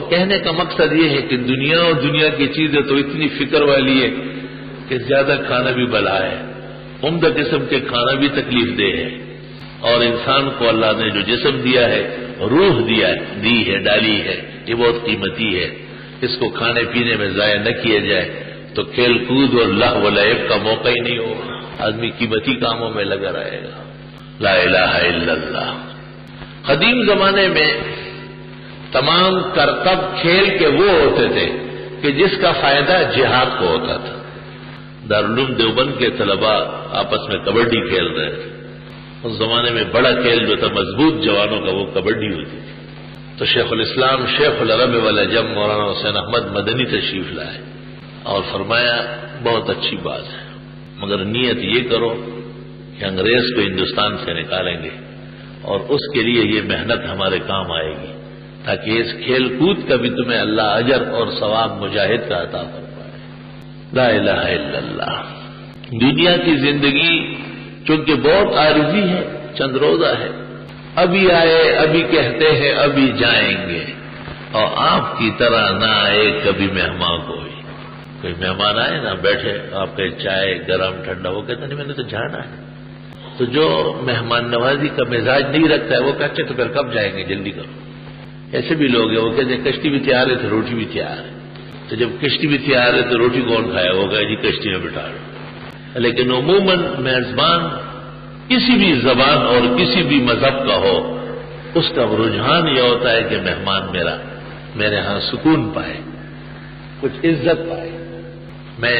کہنے کا مقصد یہ ہے کہ دنیا اور دنیا کی چیزیں تو اتنی فکر والی ہے کہ زیادہ کھانا بھی بلا ہے، عمدہ قسم کے کھانا بھی تکلیف دہ ہے، اور انسان کو اللہ نے جو جسم دیا ہے، روح دی ہے، ڈالی ہے، یہ بہت قیمتی ہے، اس کو کھانے پینے میں ضائع نہ کیا جائے تو کھیل کود اور لہو و لعب کا موقع ہی نہیں ہوگا، آدمی قیمتی کاموں میں لگا رہے گا۔ لا الہ الا اللہ۔ قدیم زمانے میں تمام کرتب کھیل کے وہ ہوتے تھے کہ جس کا فائدہ جہاد کو ہوتا تھا۔ دارالعلوم دیوبند کے طلباء آپس میں کبڈی کھیل رہے تھے، اس زمانے میں بڑا کھیل جو تھا مضبوط جوانوں کا وہ کبڈی ہوتی تھی، تو شیخ الاسلام شیخ العرب والعجم مولانا حسین احمد مدنی تشریف لائے اور فرمایا بہت اچھی بات ہے، مگر نیت یہ کرو کہ انگریز کو ہندوستان سے نکالیں گے اور اس کے لیے یہ محنت ہمارے کام آئے گی تاکہ اس کھیل کود کا بھی تمہیں اللہ اجر اور ثواب مجاہد کا عطا فرمائے۔ لا الہ الا اللہ۔ دنیا کی زندگی چونکہ بہت عارضی ہے، چند روزہ ہے، ابھی آئے ابھی کہتے ہیں ابھی جائیں گے، اور آپ کی طرح نہ آئے کبھی مہمان کوئی مہمان آئے نہ بیٹھے آپ کے چائے گرم ٹھنڈا، وہ کہتے نہیں میں نے تو جانا ہے۔ تو جو مہمان نوازی کا مزاج نہیں رکھتا ہے وہ کہتے تو پھر کب جائیں گے، جلدی کرو۔ ایسے بھی لوگ ہیں وہ کہتے ہیں کشتی بھی تیار ہے تو روٹی بھی تیار ہے، تو جب کشتی بھی تیار ہے تو روٹی کون کھائے، وہ کہے جی کشتی میں بٹھا لو۔ لیکن عموماً میزبان کسی بھی زبان اور کسی بھی مذہب کا ہو، اس کا رجحان یہ ہوتا ہے کہ مہمان میرے ہاں سکون پائے، کچھ عزت پائے۔ میں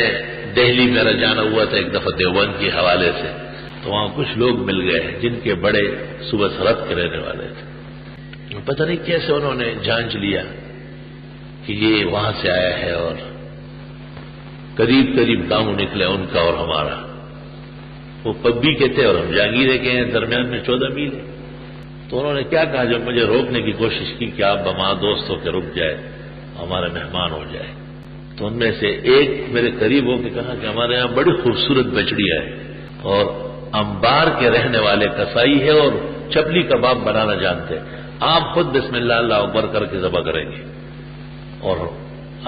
دہلی میرا جانا ہوا تھا ایک دفعہ دیوبند کے حوالے سے، تو وہاں کچھ لوگ مل گئے جن کے بڑے صوبہ سرحد کے رہنے والے تھے، پتہ نہیں کیسے انہوں نے جانچ لیا کہ یہ وہاں سے آیا ہے، اور قریب گاؤں نکلے ان کا اور ہمارا، وہ پبی کے تھے اور ہم جہانگیرے کے ہیں، درمیان میں 14 میل ہے۔ تو انہوں نے کیا کہا، جب مجھے روکنے کی کوشش کی کہ آپ بما دوست ہو کے رک جائے، ہمارے مہمان ہو جائے، تو ان میں سے ایک میرے قریب ہو کے کہا کہ ہمارے یہاں بڑی خوبصورت بچڑی ہے اور انبار کے رہنے والے کسائی ہے اور چپلی کباب بنانا جانتے ہیں، آپ خود بسم اللہ اللہ اکبر کر کے ذبح کریں گے اور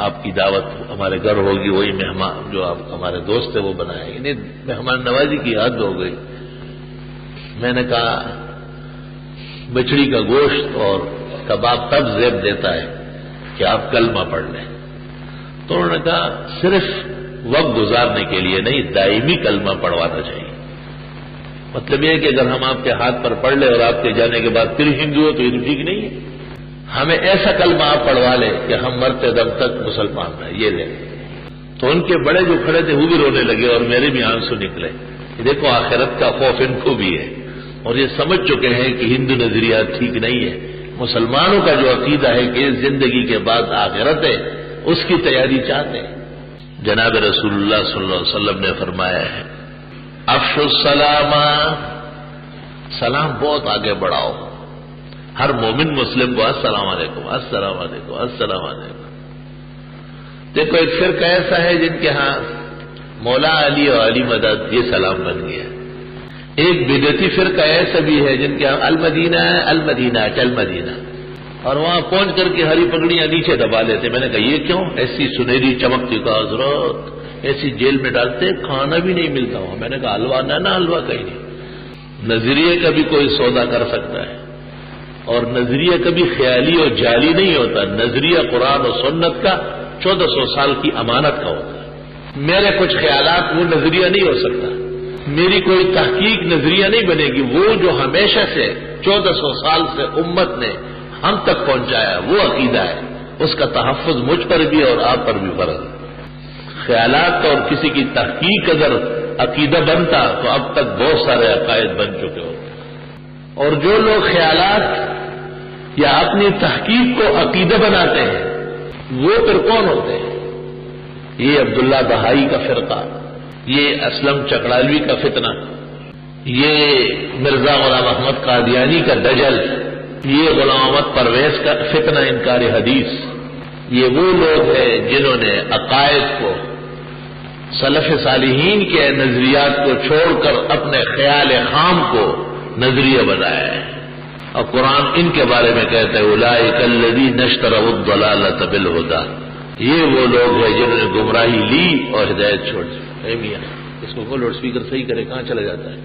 آپ کی دعوت ہمارے گھر ہوگی، وہی مہمان جو آپ ہمارے دوست ہیں وہ بنائیں گے۔ نہیں، مہمان نوازی کی حد ہو گئی۔ میں نے کہا بچڑی کا گوشت اور کباب تب زیب دیتا ہے کہ آپ کلمہ پڑھ لیں، تو انہوں نے کہا صرف وقت گزارنے کے لیے نہیں، دائمی کلمہ پڑھوانا چاہیے۔ مطلب یہ ہے کہ اگر ہم آپ کے ہاتھ پر پڑھ لیں اور آپ کے جانے کے بعد پھر ہندو ہو تو یہ ٹھیک نہیں ہے، ہمیں ایسا کلمہ آپ پڑھوا لیں کہ ہم مرتے دم تک مسلمان رہیں، یہ لیں۔ تو ان کے بڑے جو کھڑے تھے وہ بھی رونے لگے اور میرے بھی آنسو نکلے کہ دیکھو آخرت کا خوف ان کو بھی ہے، اور یہ سمجھ چکے ہیں کہ ہندو نظریات ٹھیک نہیں ہے۔ مسلمانوں کا جو عقیدہ ہے کہ اس زندگی کے بعد آخرت ہے، اس کی تیاری چاہتے ہیں۔ جناب رسول اللہ صلی اللہ علیہ وسلم نے فرمایا ہے افشوا السلام، سلام بہت آگے بڑھاؤ، ہر مومن مسلم کو السلام علیکم السلام علیکم السلام علیکم۔ دیکھو ایک فرقہ ایسا ہے جن کے ہاں مولا علی اور علی مدد یہ سلام بن گیا، ایک بدعتی فرقہ ایسا بھی ہے جن کے ہاں المدینہ المدینہ چل مدینہ، اور وہاں پہنچ کر کے ہری پگڑیاں نیچے دبا لیتے۔ میں نے کہا یہ کیوں، ایسی سنہری چمکتی کا حضرت ایسی جیل میں ڈالتے کھانا بھی نہیں ملتا ہوا۔ میں نے کہا حلوہ نہ حلوہ کہیں نہیں، نظریے کا بھی کوئی سودا کر سکتا ہے، اور نظریہ کبھی خیالی اور جعلی نہیں ہوتا، نظریہ قرآن و سنت کا 1400 سال کی امانت کا ہوتا ہے۔ میرے کچھ خیالات وہ نظریہ نہیں ہو سکتا، میری کوئی تحقیق نظریہ نہیں بنے گی، وہ جو ہمیشہ سے 1400 سال سے امت نے ہم تک پہنچایا وہ عقیدہ ہے، اس کا تحفظ مجھ پر بھی اور آپ پر بھی فرض ہے۔ خیالات اور کسی کی تحقیق اگر عقیدہ بنتا تو اب تک بہت سارے عقائد بن چکے ہوتے، اور جو لوگ خیالات یا اپنی تحقیق کو عقیدہ بناتے ہیں وہ پھر کون ہوتے ہیں؟ یہ عبداللہ بہائی کا فرقہ، یہ اسلم چکڑالوی کا فتنہ، یہ مرزا غلام احمد قادیانی کا دجل، یہ غلام احمد پرویز کا فتنہ انکار حدیث، یہ وہ لوگ ہیں جنہوں نے عقائد کو سلف صالحین کے نظریات کو چھوڑ کر اپنے خیال خام کو نظریہ بنایا ہے۔ اور قرآن ان کے بارے میں کہتا ہے اولئک الذین اشتروا الضلالۃ بالہدی، یہ وہ لوگ ہیں جنہوں نے گمراہی لی اور ہدایت چھوڑ دی۔ اے میاں اس کو لاؤڈ اسپیکر صحیح کرے، کہاں چلا جاتا ہے؟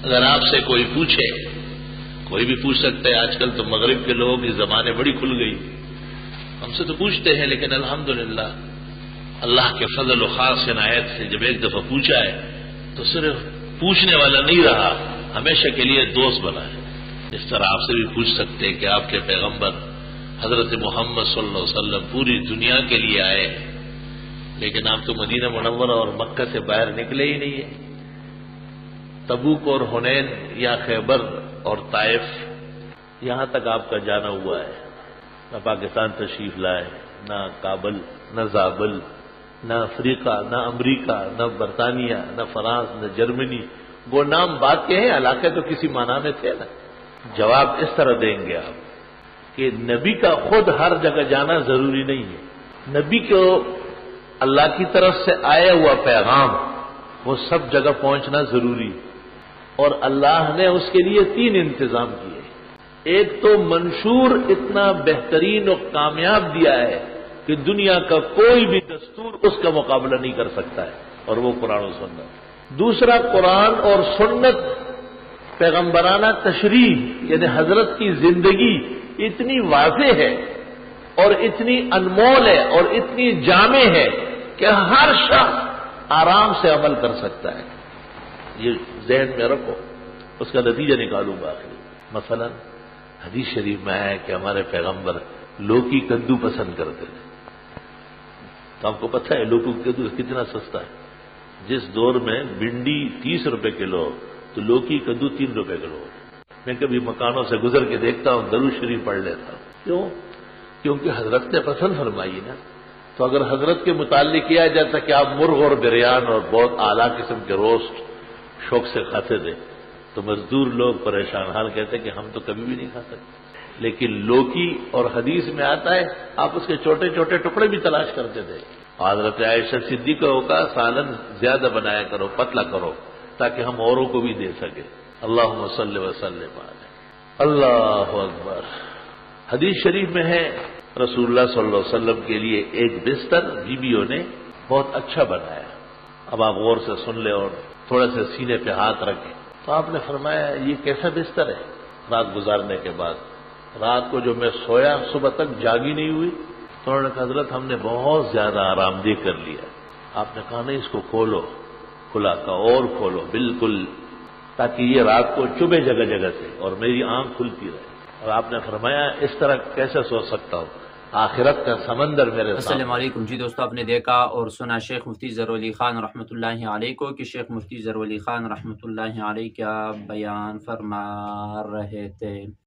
اگر آپ سے کوئی پوچھے، کوئی بھی پوچھ سکتا ہے، آج کل تو مغرب کے لوگوں کی زبانیں بڑی کھل گئی، ہم سے تو پوچھتے ہیں، لیکن الحمدللہ اللہ کے فضل و خاص عنایت سے جب ایک دفعہ پوچھا ہے تو صرف پوچھنے والا نہیں رہا، ہمیشہ کے لیے دوست بنا ہے۔ اس طرح آپ سے بھی پوچھ سکتے ہیں کہ آپ کے پیغمبر حضرت محمد صلی اللہ علیہ وسلم پوری دنیا کے لیے آئے ہیں، لیکن آپ تو مدینہ منورہ اور مکہ سے باہر نکلے ہی نہیں ہیں۔ تبوک اور حنین یا خیبر اور طائف یہاں تک آپ کا جانا ہوا ہے، نہ پاکستان تشریف لائے، نہ کابل، نہ زابل، نہ افریقہ، نہ امریکہ، نہ برطانیہ، نہ فرانس، نہ جرمنی۔ وہ نام بات کے ہیں، علاقے تو کسی معنی میں تھے نا۔ جواب اس طرح دیں گے آپ کہ نبی کا خود ہر جگہ جانا ضروری نہیں ہے، نبی کو اللہ کی طرف سے آیا ہوا پیغام وہ سب جگہ پہنچنا ضروری ہے، اور اللہ نے اس کے لیے 3 انتظام کیے۔ ایک تو منشور اتنا بہترین اور کامیاب دیا ہے کہ دنیا کا کوئی بھی دستور اس کا مقابلہ نہیں کر سکتا ہے، اور وہ قرآن و سنت۔ دوسرا، قرآن اور سنت پیغمبرانہ تشریح یعنی حضرت کی زندگی اتنی واضح ہے اور اتنی انمول ہے اور اتنی جامع ہے کہ ہر شخص آرام سے عمل کر سکتا ہے۔ یہ ذہن میں رکھو، اس کا نتیجہ نکالوں گا آخر۔ مثلا حدیث شریف میں ہے کہ ہمارے پیغمبر لوکی کدو پسند کرتے تھے۔ تو آپ کو پتہ ہے لوکی کدو کتنا سستا ہے؟ جس دور میں بھنڈی 30 روپے کلو تو لوکی کدو 3 روپے کلو۔ میں کبھی مکانوں سے گزر کے دیکھتا ہوں، درود شریف پڑھ لیتا ہوں۔ کیوں؟ کیونکہ حضرت نے پسند فرمائی نا۔ تو اگر حضرت کے متعلق کیا جاتا کہ آپ مرغ اور بریان اور بہت اعلیٰ قسم کے روسٹ شوق سے کھاتے تھے تو مزدور لوگ پریشان حال کہتے کہ ہم تو کبھی بھی نہیں کھا سکتے، لیکن لوکی اور حدیث میں آتا ہے آپ اس کے چھوٹے چھوٹے ٹکڑے بھی تلاش کرتے تھے۔ حضرت عائشہ صدیقہ کا سالن زیادہ بنایا کرو، پتلا کرو، تاکہ ہم اوروں کو بھی دے سکیں۔ اللہم صلی وسلم علیہ۔ اللہ اکبر۔ حدیث شریف میں ہے رسول اللہ صلی اللہ علیہ وسلم کے لیے ایک بستر بیویوں نے بہت اچھا بنایا۔ اب آپ غور سے سن لیں اور تھوڑا سا سینے پہ ہاتھ رکھیں۔ تو آپ نے فرمایا یہ کیسا بستر ہے؟ رات گزارنے کے بعد رات کو جو میں سویا صبح تک جاگی نہیں ہوئی، تو انہوں نے کہا حضرت ہم نے بہت زیادہ آرام دہ کر لیا۔ آپ نے کہا نہیں، اس کو کھولو، کھلا کا اور کھولو بالکل، تاکہ یہ رات کو چبھے جگہ جگہ سے اور میری آنکھ کھلتی رہے۔ اور آپ نے فرمایا اس طرح کیسے سو سکتا ہوں، آخرت کا سمندر میرے سامنے۔ السلام علیکم جی دوستو، آپ نے دیکھا اور سنا شیخ مفتی ظہور علی خان رحمۃ اللہ علیہ کو کہ شیخ مفتی ظہور علی خان رحمۃ اللہ علیہ کیا بیان فرما رہے تھے۔